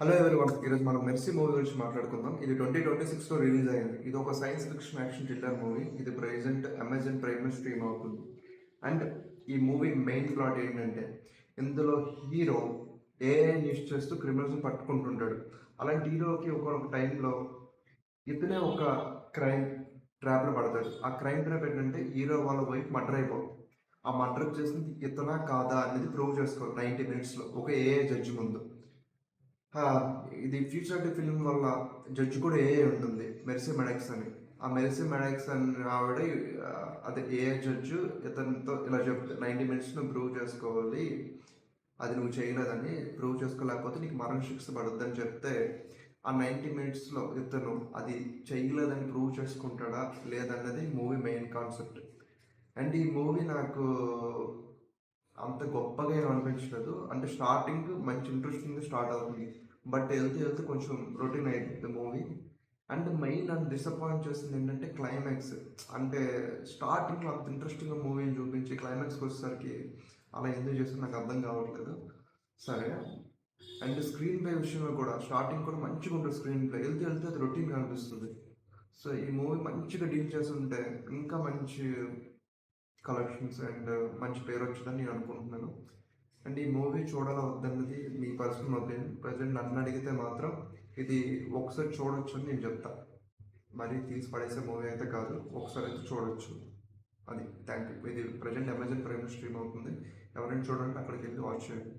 Hello everyone, ఈరోజు మనం mercy movie గురించి మాట్లాడుకుందాం. ఇది 2026లో రిలీజ్ అయింది. ఇది ఒక science fiction action thriller movie. ఇది ప్రెజెంట్ అమెజాన్ ప్రైమ్ స్ట్రీమ్ అవుతుంది. అండ్ ఈ మూవీ మెయిన్ ప్లాట్ ఏంటంటే, ఇందులో హీరో ఏఐ యూస్ చేస్తూ క్రిమినల్స్ని పట్టుకుంటుంటాడు. అలాంటి హీరోకి ఒక టైంలో ఇతనే ఒక క్రైమ్ ట్రాప్లో పడతాడు. ఆ క్రైమ్ ట్రాప్ ఏంటంటే, హీరో వాళ్ళ వైఫ్ మర్డర్ అయిపోతుంది. ఆ మర్డర్ చేసింది ఇతనా కాదా అనేది ప్రూవ్ చేసుకోవాలి 90 మినిట్స్లో ఒక ఏఐ జడ్జి ముందు. ఆ! ఇది ఫ్యూచరిస్టిక్ ఫిల్మ్ వల్ల జడ్జ్ కూడా ఏఐ ఉంటుంది. మెర్సీ మెడెక్స్ అని. ఆ మెర్సీ మెడెక్స్ అని ఆవిడ అదే ఏఐ జడ్జ్ ఇతనితో ఇలా చెప్తుంది. 90 మినిట్స్ నువ్వు ప్రూవ్ చేసుకోవాలి. అది నువ్వు చేయలేదని ప్రూవ్ చేసుకోలేకపోతే నీకు మరణ శిక్ష పడుద్దని చెప్తే, ఆ 90 మినిట్స్‌లో ఇతను అది చేయలేదని ప్రూవ్ చేసుకుంటాడా లేదన్నది మూవీ మెయిన్ కాన్సెప్ట్. అండ్ ఈ మూవీ నాకు అంత గొప్పగా ఏమి అనిపించలేదు. అంటే స్టార్టింగ్ మంచి ఇంట్రెస్టింగ్‌గా స్టార్ట్ అవుతుంది. బట్ వెళ్తూ వెళ్తూ కొంచెం రొటీన్ అయిపోద్ది మూవీ. అండ్ మెయిన్ నన్ను డిసప్పాయింట్ చేసింది ఏంటంటే క్లైమాక్స్. అంటే స్టార్టింగ్‌లో అంత ఇంట్రెస్టింగ్‌గా మూవీని చూపించి క్లైమాక్స్‌కి వచ్చేసరికి అలా ఎందుకు చేసారో నాకు అర్థం కావట్లేదు. సరే. అండ్ స్క్రీన్ ప్లే విషయంలో కూడా స్టార్టింగ్ కూడా మంచిగా ఉంటుంది స్క్రీన్ ప్లే. వెళ్తూ వెళ్తూ అది రొటీన్‌గా అనిపిస్తుంది. సో ఈ మూవీ మంచిగా డీల్ చేసుంటే ఇంకా మంచి కలెక్షన్స్ అండ్ మంచి పేరు వచ్చిందని నేను అనుకుంటున్నాను. అండ్ ఈ మూవీ చూడాలా వద్దన్నది మీ పర్సనల్ ఒపీనియన్. ప్రజెంట్ నన్ను అడిగితే మాత్రం ఇది ఒకసారి చూడొచ్చు అని నేను చెప్తా. మరీ తీసి పడేసే మూవీ అయితే కాదు. ఒకసారి అయితే చూడొచ్చు. అది. Thank you. ఇది ప్రజెంట్ అమెజాన్ ప్రైమ్ స్ట్రీమ్ అవుతుంది. ఎవరైనా చూడండి, అక్కడికి వెళ్ళి వాచ్ చేయండి.